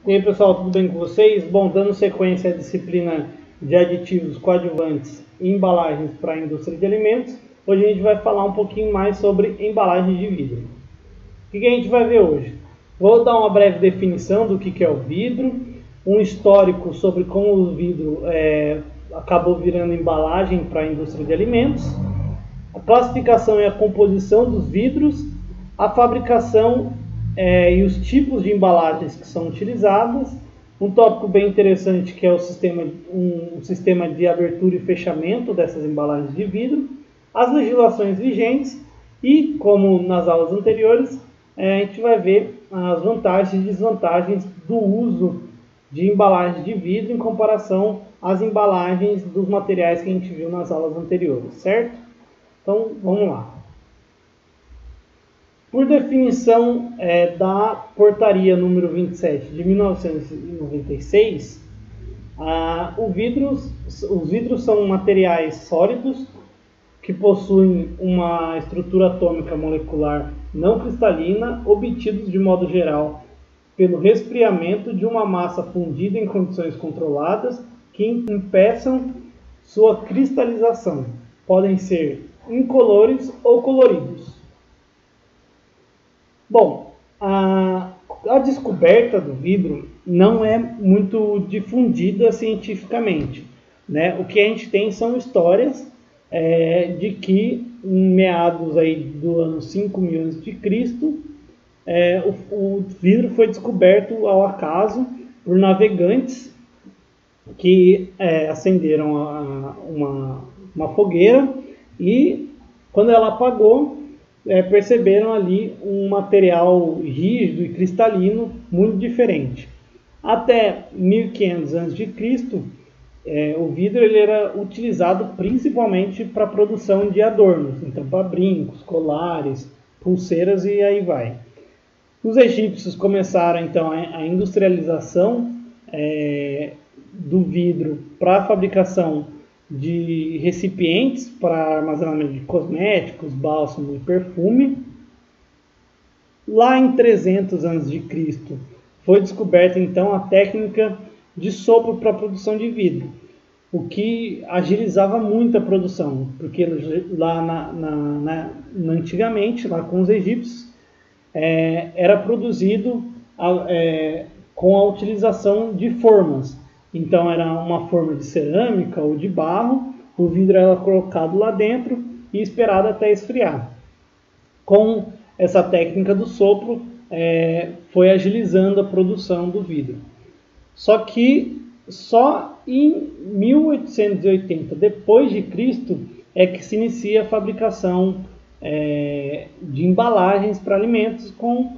E aí pessoal, tudo bem com vocês? Bom, dando sequência à disciplina de aditivos coadjuvantes e embalagens para a indústria de alimentos, hoje a gente vai falar um pouquinho mais sobre embalagem de vidro. O que a gente vai ver hoje? Vou dar uma breve definição do que é o vidro, um histórico sobre como o vidro acabou virando embalagem para a indústria de alimentos, a classificação e a composição dos vidros, a fabricação e os tipos de embalagens que são utilizadas, um tópico bem interessante que é um sistema de abertura e fechamento dessas embalagens de vidro, as legislações vigentes e, como nas aulas anteriores, a gente vai ver as vantagens e desvantagens do uso de embalagens de vidro em comparação às embalagens dos materiais que a gente viu nas aulas anteriores, certo? Então, vamos lá. Por definição da portaria número 27 de 1996, os vidros são materiais sólidos que possuem uma estrutura atômica molecular não cristalina, obtidos de modo geral pelo resfriamento de uma massa fundida em condições controladas que impeçam sua cristalização. Podem ser incolores ou coloridos. Bom, a descoberta do vidro não é muito difundida cientificamente, né? O que a gente tem são histórias de que em meados aí do ano 5000 a.C., o vidro foi descoberto ao acaso por navegantes que acenderam uma fogueira e, quando ela apagou, perceberam ali um material rígido e cristalino muito diferente. Até 1500 a.C., o vidro ele era utilizado principalmente para a produção de adornos, então para brincos, colares, pulseiras e aí vai. Os egípcios começaram então a industrialização do vidro para a fabricação de recipientes para armazenamento de cosméticos, bálsamo e perfume. Lá em 300 a.C. foi descoberta então a técnica de sopro para a produção de vidro, o que agilizava muito a produção, porque lá antigamente, lá com os egípcios, era produzido com a utilização de formas. Então era uma forma de cerâmica ou de barro, o vidro era colocado lá dentro e esperado até esfriar. Com essa técnica do sopro, foi agilizando a produção do vidro. Só que só em 1880 depois de Cristo é que se inicia a fabricação de embalagens para alimentos, com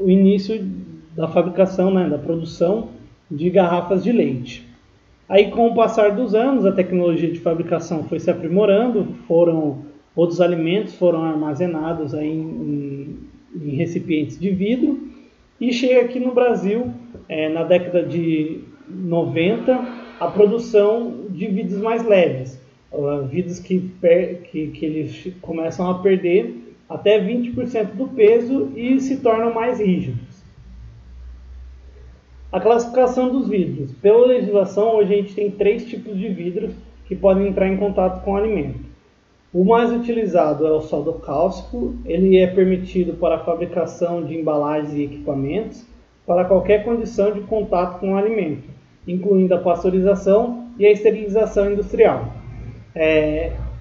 o início da fabricação, da produção de garrafas de leite. Aí, com o passar dos anos, a tecnologia de fabricação foi se aprimorando, outros alimentos foram armazenados aí em recipientes de vidro, e chega aqui no Brasil, na década de 90, a produção de vidros mais leves, vidros que eles começam a perder até 20% do peso e se tornam mais rígidos. A classificação dos vidros. Pela legislação, hoje a gente tem 3 tipos de vidros que podem entrar em contato com o alimento. O mais utilizado é o soda cáustico. Ele é permitido para a fabricação de embalagens e equipamentos para qualquer condição de contato com o alimento, incluindo a pasteurização e a esterilização industrial.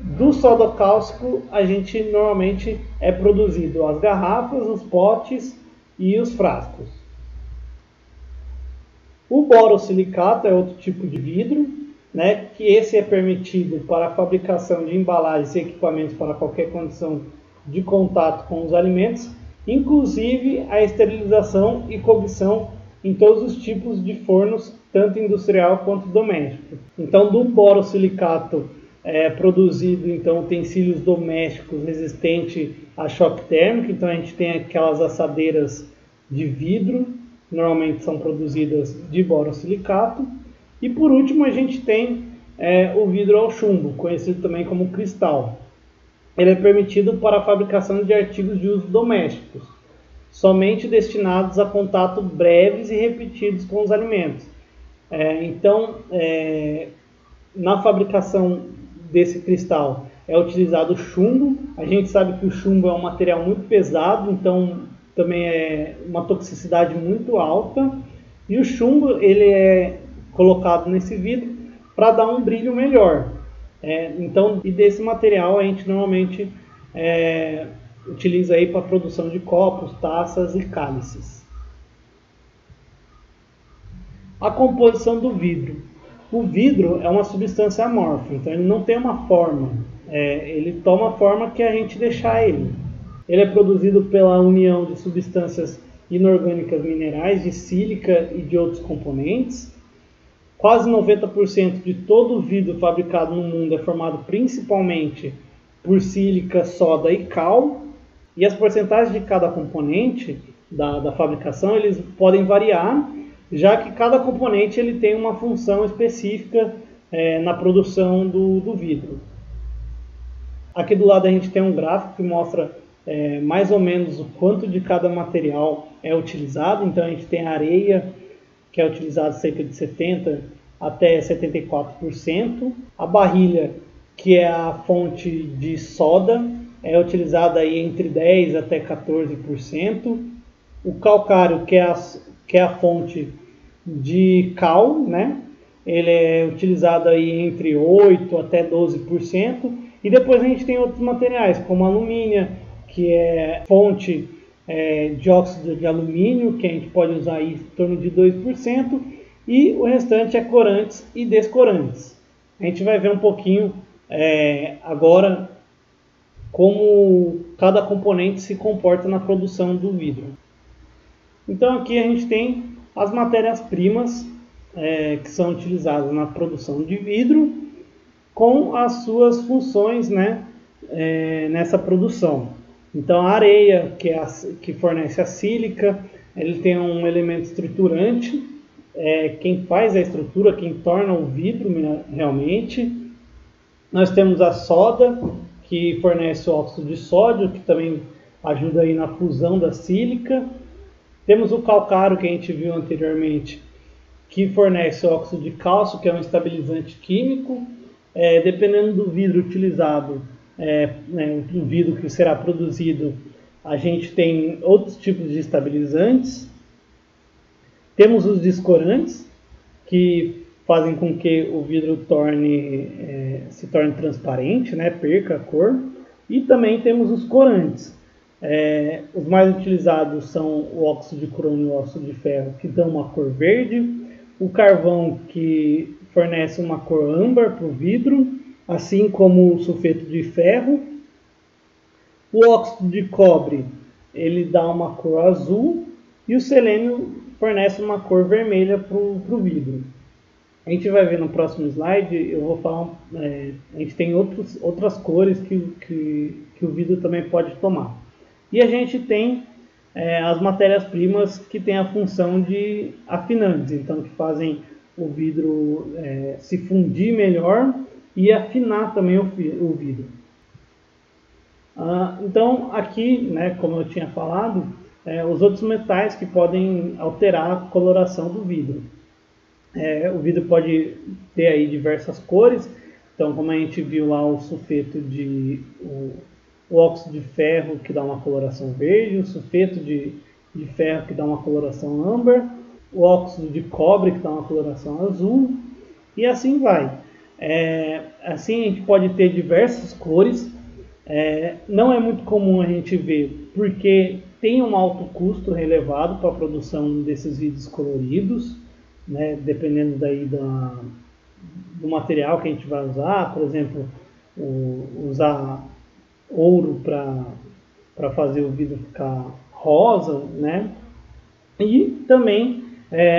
Do soda cáustico, a gente normalmente é produzido as garrafas, os potes e os frascos. O borosilicato é outro tipo de vidro, que esse é permitido para a fabricação de embalagens e equipamentos para qualquer condição de contato com os alimentos, inclusive a esterilização e cobrição em todos os tipos de fornos, tanto industrial quanto doméstico. Então, do borosilicato é produzido então utensílios domésticos resistentes a choque térmico. Então, a gente tem aquelas assadeiras de vidro, normalmente são produzidas de borosilicato. E por último a gente tem o vidro ao chumbo, conhecido também como cristal. Ele é permitido para a fabricação de artigos de uso domésticos. somente destinados a contato breves e repetidos com os alimentos. Então, na fabricação desse cristal é utilizado chumbo. A gente sabe que o chumbo é um material muito pesado, então também é uma toxicidade muito alta. E o chumbo ele é colocado nesse vidro para dar um brilho melhor. Então, e desse material a gente normalmente utiliza aí para a produção de copos, taças e cálices. A composição do vidro. O vidro é uma substância amorfa, então ele não tem uma forma. Ele toma a forma que a gente deixar ele. Ele é produzido pela união de substâncias inorgânicas minerais, de sílica e de outros componentes. Quase 90% de todo o vidro fabricado no mundo é formado principalmente por sílica, soda e cal. E as porcentagens de cada componente da fabricação eles podem variar, já que cada componente ele tem uma função específica na produção do vidro. Aqui do lado a gente tem um gráfico que mostra mais ou menos o quanto de cada material é utilizado. Então a gente tem a areia, que é utilizada cerca de 70% até 74%. A barrilha, que é a fonte de soda, é utilizada aí entre 10% até 14%. O calcário, que é a fonte de cal, né? Ele é utilizado aí entre 8% até 12%. E depois a gente tem outros materiais, como a alumínio, que é fonte de óxido de alumínio, que a gente pode usar aí em torno de 2%. E o restante é corantes e descorantes. A gente vai ver um pouquinho agora como cada componente se comporta na produção do vidro. Então aqui a gente tem as matérias-primas que são utilizadas na produção de vidro com as suas funções, né, nessa produção. Então a areia, que fornece a sílica, ele tem um elemento estruturante, quem faz a estrutura, quem torna o vidro realmente. Nós temos a soda, que fornece o óxido de sódio, que também ajuda aí na fusão da sílica. Temos o calcário, que a gente viu anteriormente, que fornece o óxido de cálcio, que é um estabilizante químico. Dependendo do vidro utilizado, do vidro que será produzido, a gente tem outros tipos de estabilizantes. Temos os descorantes, que fazem com que o vidro se torne transparente, né, perca a cor. E também temos os corantes. Os mais utilizados são o óxido de crômio e o óxido de ferro, que dão uma cor verde. O carvão, que fornece uma cor âmbar para o vidro, assim como o sulfeto de ferro. O óxido de cobre, ele dá uma cor azul, e o selênio fornece uma cor vermelha para o vidro. A gente vai ver no próximo slide, eu vou falar, a gente tem outras cores que o vidro também pode tomar. E a gente tem as matérias-primas que têm a função de afinantes, então que fazem o vidro se fundir melhor e afinar também o vidro. Então aqui, né, como eu tinha falado, os outros metais que podem alterar a coloração do vidro. O vidro pode ter aí diversas cores, então como a gente viu lá o sulfeto o óxido de ferro, que dá uma coloração verde, o sulfeto de ferro, que dá uma coloração âmbar, o óxido de cobre, que dá uma coloração azul, e assim vai. Assim a gente pode ter diversas cores. Não é muito comum a gente ver, porque tem um alto custo relevado para a produção desses vidros coloridos, né, dependendo daí do material que a gente vai usar. Por exemplo, usar ouro para fazer o vidro ficar rosa, né? E também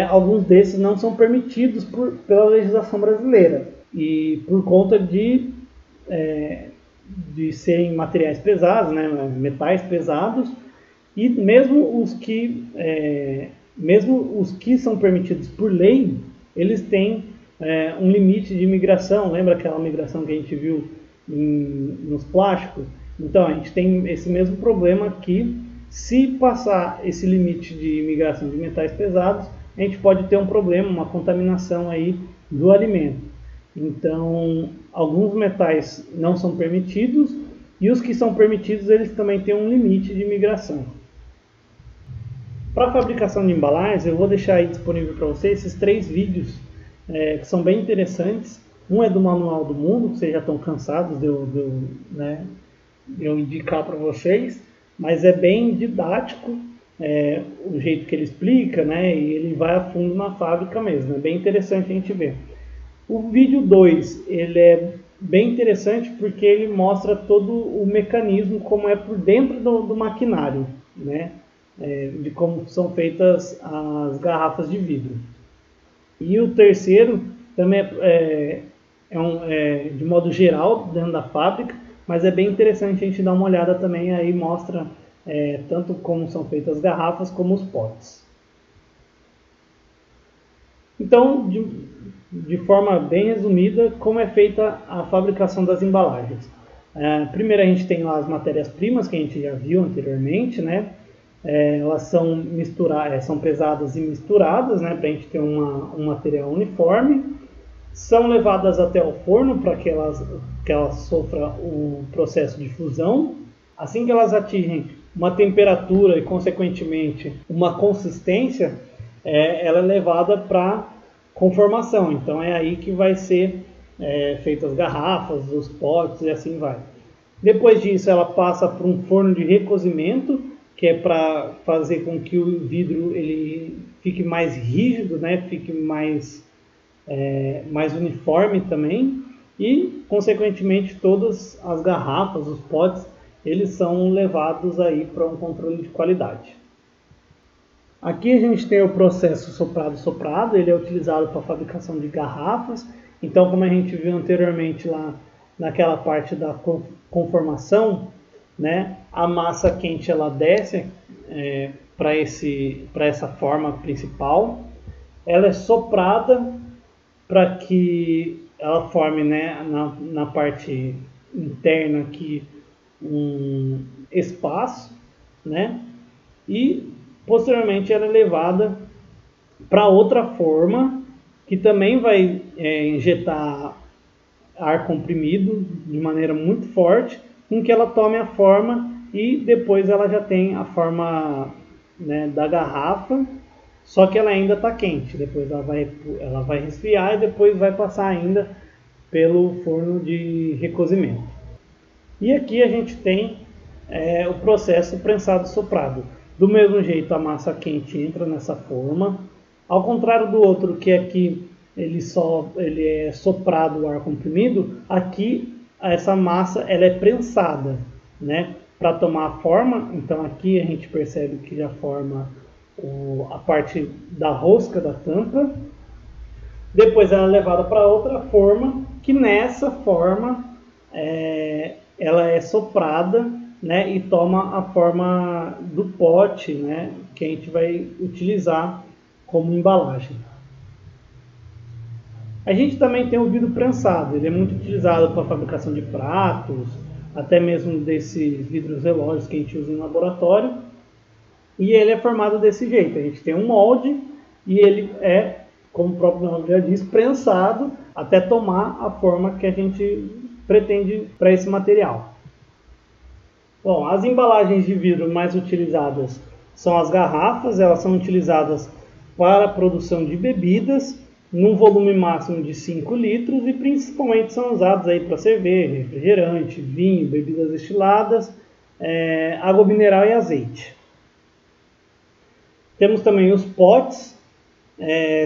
alguns desses não são permitidos pela legislação brasileira, e por conta de serem materiais pesados, né, metais pesados. E mesmo os que são permitidos por lei, eles têm um limite de migração. Lembra aquela migração que a gente viu nos plásticos? Então a gente tem esse mesmo problema aqui se passar esse limite de migração de metais pesados, a gente pode ter um problema, uma contaminação aí do alimento. Então, alguns metais não são permitidos e os que são permitidos, eles também têm um limite de migração. Para a fabricação de embalagens, eu vou deixar aí disponível para vocês esses 3 vídeos que são bem interessantes. Um é do Manual do Mundo, que vocês já estão cansados de eu indicar para vocês, mas é bem didático o jeito que ele explica, né? E ele vai a fundo na fábrica mesmo, é bem interessante a gente ver. O vídeo 2, ele é bem interessante porque ele mostra todo o mecanismo, como é por dentro do maquinário, né? De como são feitas as garrafas de vidro. E o terceiro também de modo geral dentro da fábrica, mas é bem interessante a gente dar uma olhada também, aí mostra tanto como são feitas as garrafas como os potes. Então, de forma bem resumida, como é feita a fabricação das embalagens. Primeiro a gente tem lá as matérias-primas que a gente já viu anteriormente, né? Elas são pesadas e misturadas, né, para a gente ter um material uniforme. São levadas até o forno para que elas sofram o processo de fusão. Assim que elas atingem uma temperatura e, consequentemente, uma consistência, ela é levada para conformação. Então é aí que vai ser feitas as garrafas, os potes e assim vai. Depois disso ela passa por um forno de recozimento, que é para fazer com que o vidro ele fique mais rígido, né? Fique mais uniforme também. E, consequentemente, todas as garrafas, os potes, eles são levados aí para um controle de qualidade. Aqui a gente tem o processo soprado-soprado, ele é utilizado para a fabricação de garrafas. Então, como a gente viu anteriormente lá naquela parte da conformação, né, a massa quente ela desce para essa forma principal. Ela é soprada para que ela forme, né, na parte interna aqui um espaço, né, e posteriormente ela é levada para outra forma que também vai injetar ar comprimido de maneira muito forte, com que ela tome a forma e depois ela já tem a forma, né, da garrafa, só que ela ainda está quente. Depois ela vai resfriar e depois vai passar ainda pelo forno de recozimento. E aqui a gente tem o processo prensado-soprado. Do mesmo jeito a massa quente entra nessa forma, ao contrário do outro que aqui ele é soprado o ar comprimido, aqui essa massa ela é prensada, né, para tomar a forma. Então aqui a gente percebe que já forma a parte da rosca da tampa. Depois ela é levada para outra forma, que nessa forma ela é soprada, né, e toma a forma do pote, né, que a gente vai utilizar como embalagem. A gente também tem o vidro prensado, ele é muito utilizado para a fabricação de pratos, até mesmo desses vidros relógios que a gente usa em laboratório. E ele é formado desse jeito, a gente tem um molde e ele é, como o próprio nome já diz, prensado até tomar a forma que a gente pretende para esse material. Bom, as embalagens de vidro mais utilizadas são as garrafas, elas são utilizadas para a produção de bebidas, num volume máximo de 5 litros e principalmente são usados aí para cerveja, refrigerante, vinho, bebidas destiladas, água mineral e azeite. Temos também os potes,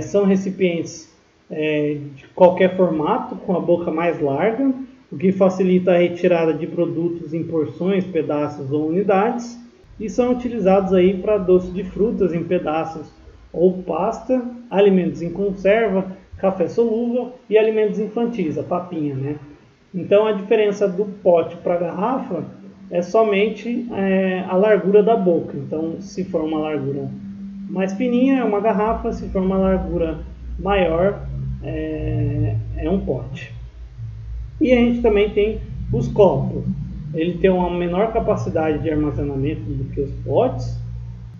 são recipientes de qualquer formato, com a boca mais larga, o que facilita a retirada de produtos em porções, pedaços ou unidades, e são utilizados aí para doce de frutas em pedaços ou pasta, alimentos em conserva, café solúvel e alimentos infantis, a papinha, né? Então a diferença do pote para a garrafa é somente a largura da boca. Então, se for uma largura mais fininha é uma garrafa, se for uma largura maior é um pote. E a gente também tem os copos. ele tem uma menor capacidade de armazenamento do que os potes.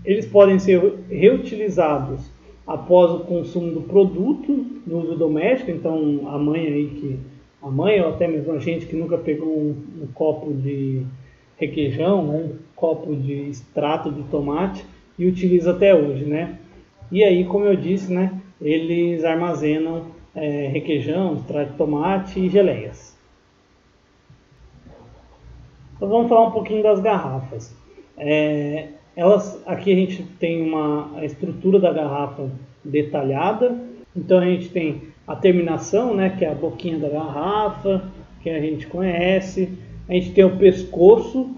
Eles podem ser reutilizados após o consumo do produto no uso doméstico. Então a mãe ou até mesmo a gente que nunca pegou um copo de requeijão, um copo de extrato de tomate e utiliza até hoje, né? E aí, como eu disse, né, eles armazenam requeijão, extrato de tomate e geleias. Então vamos falar um pouquinho das garrafas. Aqui a gente tem a estrutura da garrafa detalhada. Então a gente tem a terminação, né, que é a boquinha da garrafa, que a gente conhece. A gente tem o pescoço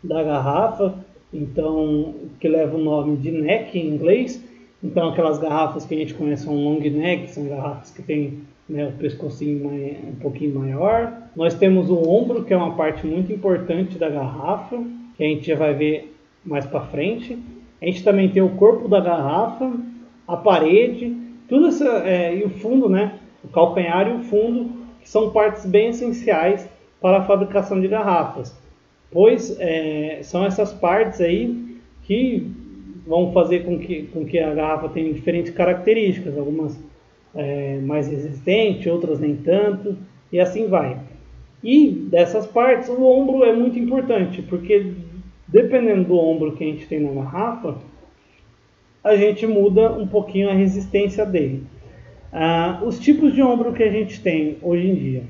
da garrafa, então que leva o nome de neck em inglês. Então aquelas garrafas que a gente conhece são long neck, são garrafas que tem, né, o pescocinho um pouquinho maior. Nós temos o ombro, que é uma parte muito importante da garrafa, que a gente já vai ver mais para frente. A gente também tem o corpo da garrafa, a parede, tudo isso, e o fundo, né, o calcanhar e o fundo, que são partes bem essenciais para a fabricação de garrafas, pois são essas partes aí que vão fazer com que a garrafa tenha diferentes características, algumas mais resistentes, outras nem tanto, e assim vai. E dessas partes, o ombro é muito importante, porque dependendo do ombro que a gente tem na garrafa, a gente muda um pouquinho a resistência dele. Os tipos de ombro que a gente tem hoje em dia,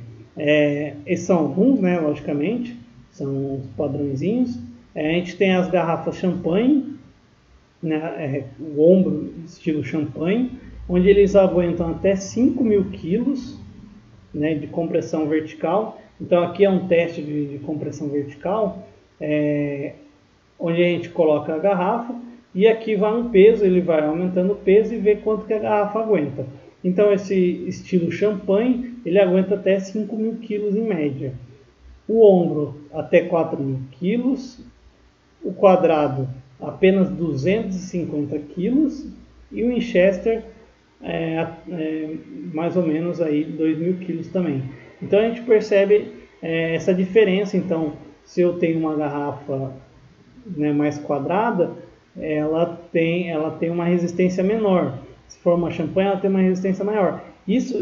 esses são alguns, né, logicamente, são os padrõezinhos. A gente tem as garrafas champanhe, né, o ombro estilo champanhe, onde eles aguentam até 5.000 quilos, né, de compressão vertical. Então aqui é um teste de compressão vertical, onde a gente coloca a garrafa e aqui vai um peso, ele vai aumentando o peso e vê quanto que a garrafa aguenta. Então esse estilo champanhe, ele aguenta até 5.000 quilos em média. O ombro até 4.000 quilos, o quadrado apenas 250 quilos e o Winchester mais ou menos aí 2.000 quilos também. Então a gente percebe essa diferença. Então se eu tenho uma garrafa, né, mais quadrada, ela tem uma resistência menor. Se for uma champanhe, ela tem uma resistência maior. Isso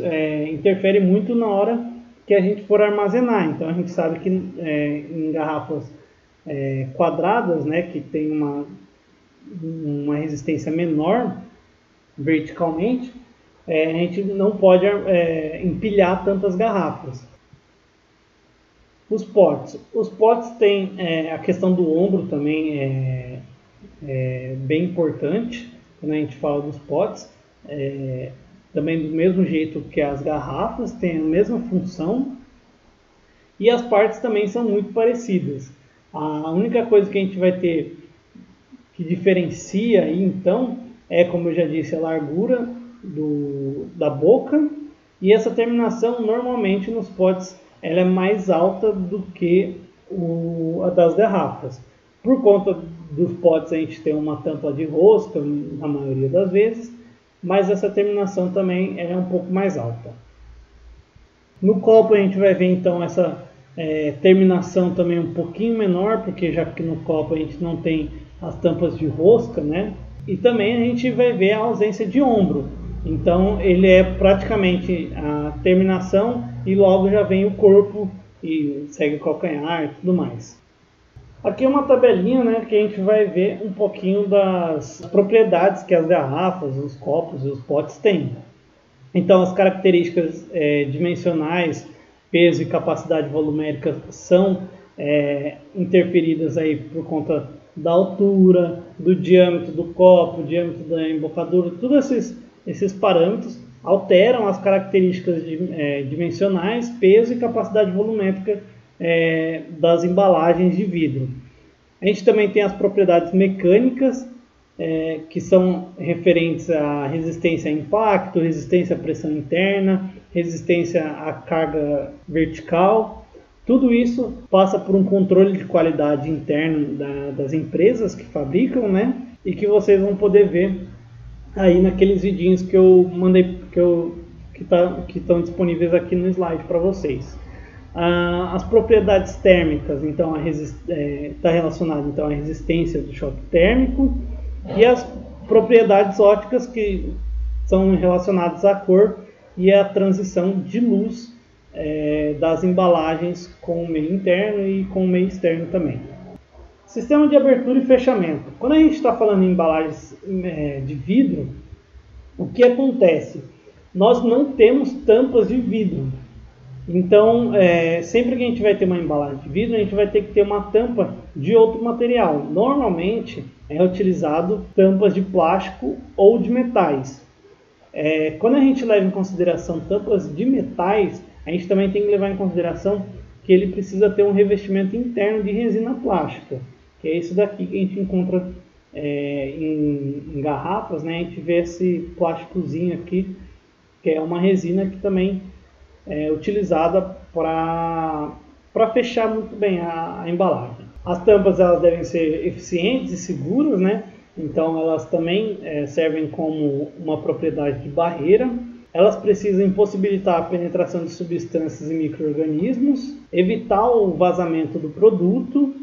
interfere muito na hora que a gente for armazenar. Então a gente sabe que em garrafas quadradas, né, que tem uma resistência menor verticalmente, a gente não pode empilhar tantas garrafas. Os potes têm a questão do ombro também bem importante quando a gente fala dos potes. Também do mesmo jeito que as garrafas, tem a mesma função e as partes também são muito parecidas. A única coisa que a gente vai ter que diferencia aí, então, como eu já disse, a largura da boca, e essa terminação normalmente nos potes ela é mais alta do que a das garrafas. Por conta dos potes a gente tem uma tampa de rosca na maioria das vezes, mas essa terminação também é um pouco mais alta. No copo a gente vai ver então essa terminação também um pouquinho menor, porque já que no copo a gente não tem as tampas de rosca, né? E também a gente vai ver a ausência de ombro. Então ele é praticamente a terminação e logo já vem o corpo e segue o calcanhar e tudo mais. Aqui é uma tabelinha, né, que a gente vai ver um pouquinho das propriedades que as garrafas, os copos e os potes têm. Então as características dimensionais, peso e capacidade volumérica são interferidas aí por conta da altura, do diâmetro do copo, diâmetro da embocadura, todos esses parâmetros alteram as características dimensionais, peso e capacidade volumétrica das embalagens de vidro. A gente também tem as propriedades mecânicas, que são referentes à resistência a impacto, resistência à pressão interna, resistência à carga vertical. Tudo isso passa por um controle de qualidade interno das empresas que fabricam, né? E que vocês vão poder ver aí naqueles vidinhos que eu mandei, que estão disponíveis aqui no slide para vocês. As propriedades térmicas, então está relacionado então à resistência do choque térmico, e as propriedades ópticas, que são relacionadas à cor e à transição de luz das embalagens com o meio interno e com o meio externo também. Sistema de abertura e fechamento. Quando a gente está falando em embalagens de vidro, o que acontece? Nós não temos tampas de vidro. Então, sempre que a gente vai ter uma embalagem de vidro, a gente vai ter que ter uma tampa de outro material. Normalmente é utilizado tampas de plástico ou de metais. Quando a gente leva em consideração tampas de metais, a gente também tem que levar em consideração que ele precisa ter um revestimento interno de resina plástica, que é isso daqui que a gente encontra em garrafas, né? A gente vê esse plásticozinho aqui, que é uma resina que também é utilizada para fechar muito bem a embalagem. As tampas elas devem ser eficientes e seguras, né? Então elas também servem como uma propriedade de barreira. Elas precisam impossibilitar a penetração de substâncias e micro-organismos, evitar o vazamento do produto,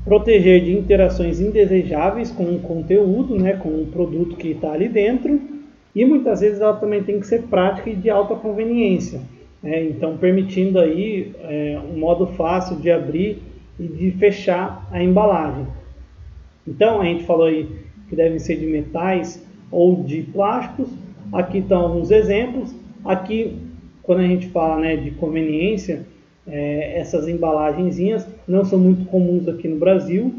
proteger de interações indesejáveis com o conteúdo, né, com o produto que está ali dentro, e muitas vezes ela também tem que ser prática e de alta conveniência, então permitindo aí um modo fácil de abrir e de fechar a embalagem. Então a gente falou aí que devem ser de metais ou de plásticos. Aqui estão alguns exemplos. Aqui, quando a gente fala, né, de conveniência, essas embalagenzinhas não são muito comuns aqui no Brasil,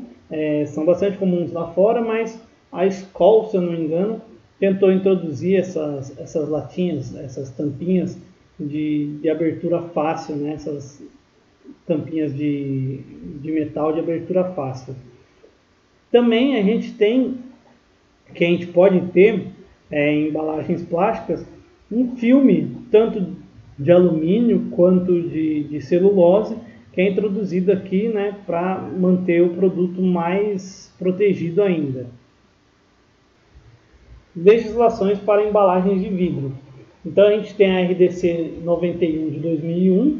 são bastante comuns lá fora, mas a Skol, se eu não me engano, tentou introduzir essas latinhas, essas tampinhas de abertura fácil, né, essas tampinhas de metal de abertura fácil. Também a gente pode ter em embalagens plásticas um filme tanto de alumínio quanto de celulose, que é introduzido aqui, né, para manter o produto mais protegido ainda. Legislações para embalagens de vidro. Então a gente tem a RDC 91 de 2001,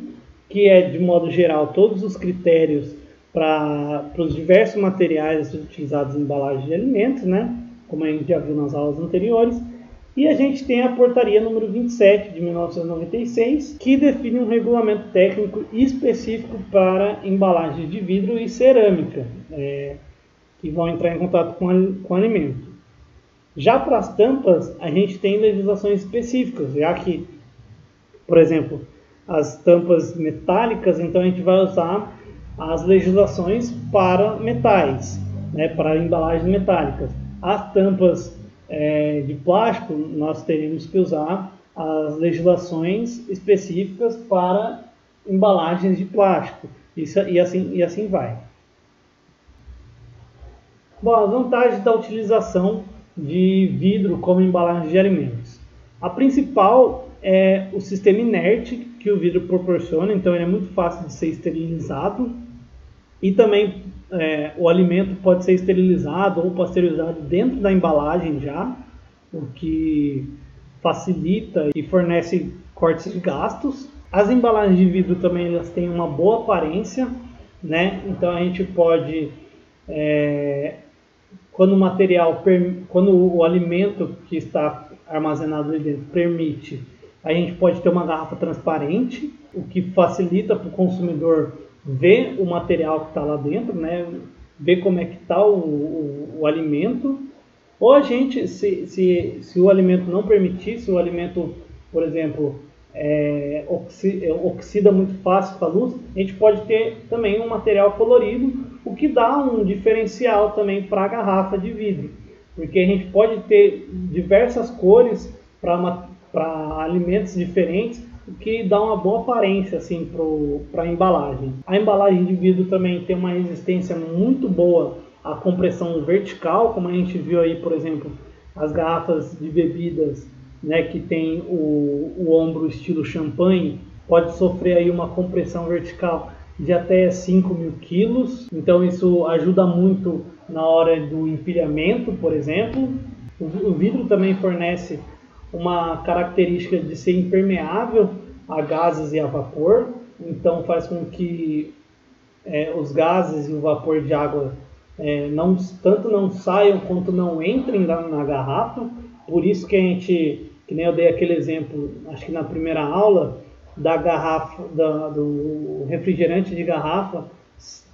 que é de modo geral todos os critérios para os diversos materiais utilizados em embalagem de alimentos, né? Como a gente já viu nas aulas anteriores. E a gente tem a portaria número 27 de 1996, que define um regulamento técnico específico para embalagens de vidro e cerâmica, que vão entrar em contato com o alimento. Já para as tampas, a gente tem legislações específicas, já que, por exemplo, as tampas metálicas, então a gente vai usar as legislações para metais, né, para embalagens metálicas. As tampas de plástico, nós teríamos que usar as legislações específicas para embalagens de plástico, e assim vai. Bom, as vantagens da utilização de vidro como embalagem de alimentos. A principal é o sistema inerte que o vidro proporciona, então ele é muito fácil de ser esterilizado, e também o alimento pode ser esterilizado ou pasteurizado dentro da embalagem já, o que facilita e fornece cortes de gastos. As embalagens de vidro também elas têm uma boa aparência, né? Então a gente pode, quando o alimento que está armazenado ali dentro permite, a gente pode ter uma garrafa transparente, o que facilita para o consumidor ver o material que está lá dentro, né? Ver como é que está o alimento. Ou a gente, se o alimento não permitir, se o alimento, por exemplo, oxida muito fácil com a luz, a gente pode ter também um material colorido, o que dá um diferencial também para a garrafa de vidro, porque a gente pode ter diversas cores para alimentos diferentes, o que dá uma boa aparência assim, para a embalagem. A embalagem de vidro também tem uma resistência muito boa à compressão vertical, como a gente viu aí, por exemplo, as garrafas de bebidas, né, que tem o ombro estilo champanhe, pode sofrer aí uma compressão vertical de até 5.000 quilos, então isso ajuda muito na hora do empilhamento, por exemplo. O vidro também fornece uma característica de ser impermeável a gases e a vapor, então faz com que os gases e o vapor de água tanto não saiam quanto não entrem na garrafa. Por isso que a gente, que nem eu dei aquele exemplo, acho que na primeira aula, da garrafa, do refrigerante de garrafa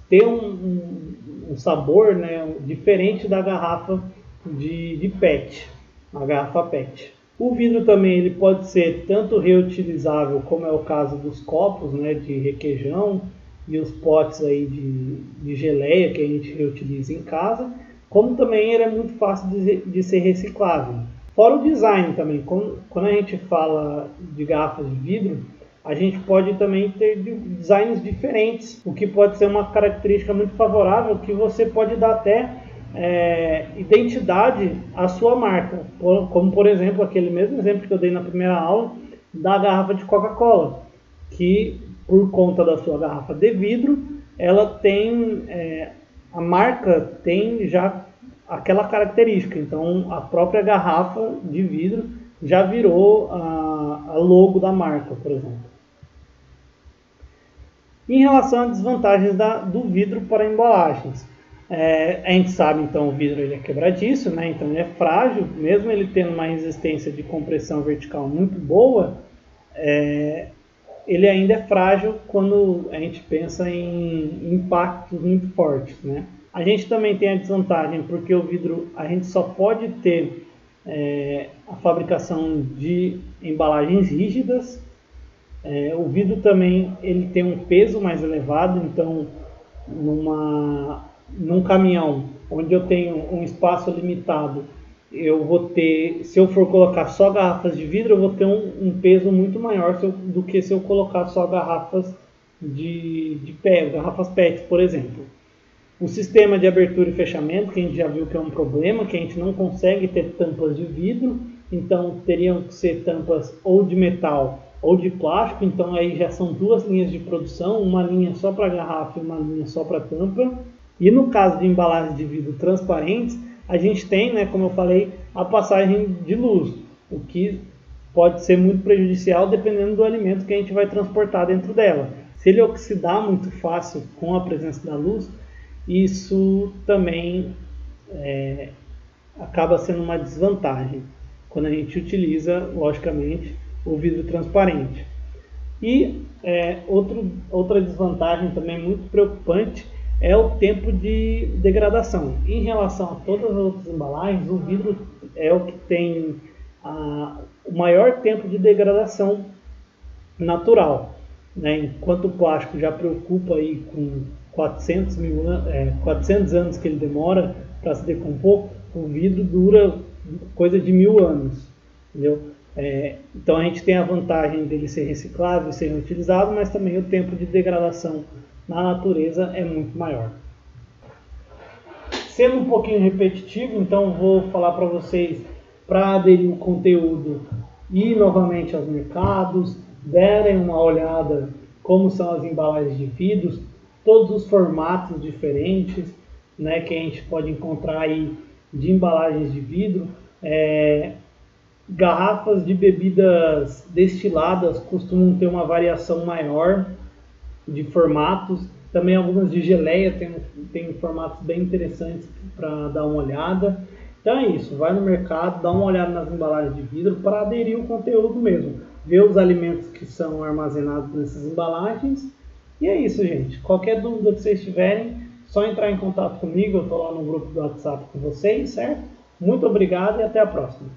ter um sabor, né, diferente da garrafa de PET, a garrafa PET. O vidro também ele pode ser tanto reutilizável, como é o caso dos copos, né, de requeijão e os potes aí de geleia que a gente reutiliza em casa, como também ele é muito fácil de ser reciclável. Fora o design também, quando a gente fala de garrafas de vidro, a gente pode também ter designs diferentes, o que pode ser uma característica muito favorável, que você pode dar até identidade à sua marca, como por exemplo aquele mesmo exemplo que eu dei na primeira aula da garrafa de Coca-Cola, que por conta da sua garrafa de vidro, ela tem a marca tem já aquela característica, então a própria garrafa de vidro já virou a logo da marca, por exemplo. Em relação às desvantagens do vidro para embalagens, a gente sabe então o vidro ele é quebradiço, né? Então ele é frágil, mesmo ele tendo uma resistência de compressão vertical muito boa, ele ainda é frágil quando a gente pensa em impactos muito fortes, né? A gente também tem a desvantagem porque o vidro a gente só pode ter a fabricação de embalagens rígidas. O vidro também ele tem um peso mais elevado, então num caminhão onde eu tenho um espaço limitado, eu vou ter, se eu for colocar só garrafas de vidro, eu vou ter um peso muito maior do que se eu colocar só garrafas de PET, garrafas PET, por exemplo. O sistema de abertura e fechamento, que a gente já viu que é um problema, que a gente não consegue ter tampas de vidro, então teriam que ser tampas ou de metal ou de plástico, então aí já são duas linhas de produção, uma linha só para garrafa e uma linha só para tampa. E no caso de embalagens de vidro transparentes, a gente tem, né, como eu falei, a passagem de luz, o que pode ser muito prejudicial dependendo do alimento que a gente vai transportar dentro dela. Se ele oxidar muito fácil com a presença da luz, isso também acaba sendo uma desvantagem quando a gente utiliza, logicamente, o vidro transparente. E outra desvantagem também muito preocupante é o tempo de degradação. Em relação a todas as outras embalagens, o vidro é o que tem o maior tempo de degradação natural, né? Enquanto o plástico já preocupa aí com 400 anos que ele demora para se decompor, o vidro dura coisa de 1000 anos, entendeu? Então a gente tem a vantagem dele ser reciclável e ser reutilizado, mas também o tempo de degradação na natureza é muito maior. Sendo um pouquinho repetitivo, então vou falar para vocês para aderir o conteúdo, ir novamente aos mercados, derem uma olhada como são as embalagens de vidros, todos os formatos diferentes, né, que a gente pode encontrar aí de embalagens de vidro. Garrafas de bebidas destiladas costumam ter uma variação maior de formatos. Também algumas de geleia tem formatos bem interessantes para dar uma olhada. Então é isso, vai no mercado, dá uma olhada nas embalagens de vidro para aderir o conteúdo mesmo. Ver os alimentos que são armazenados nessas embalagens. E é isso, gente. Qualquer dúvida que vocês tiverem, só entrar em contato comigo. Eu estou lá no grupo do WhatsApp com vocês, certo? Muito obrigado e até a próxima.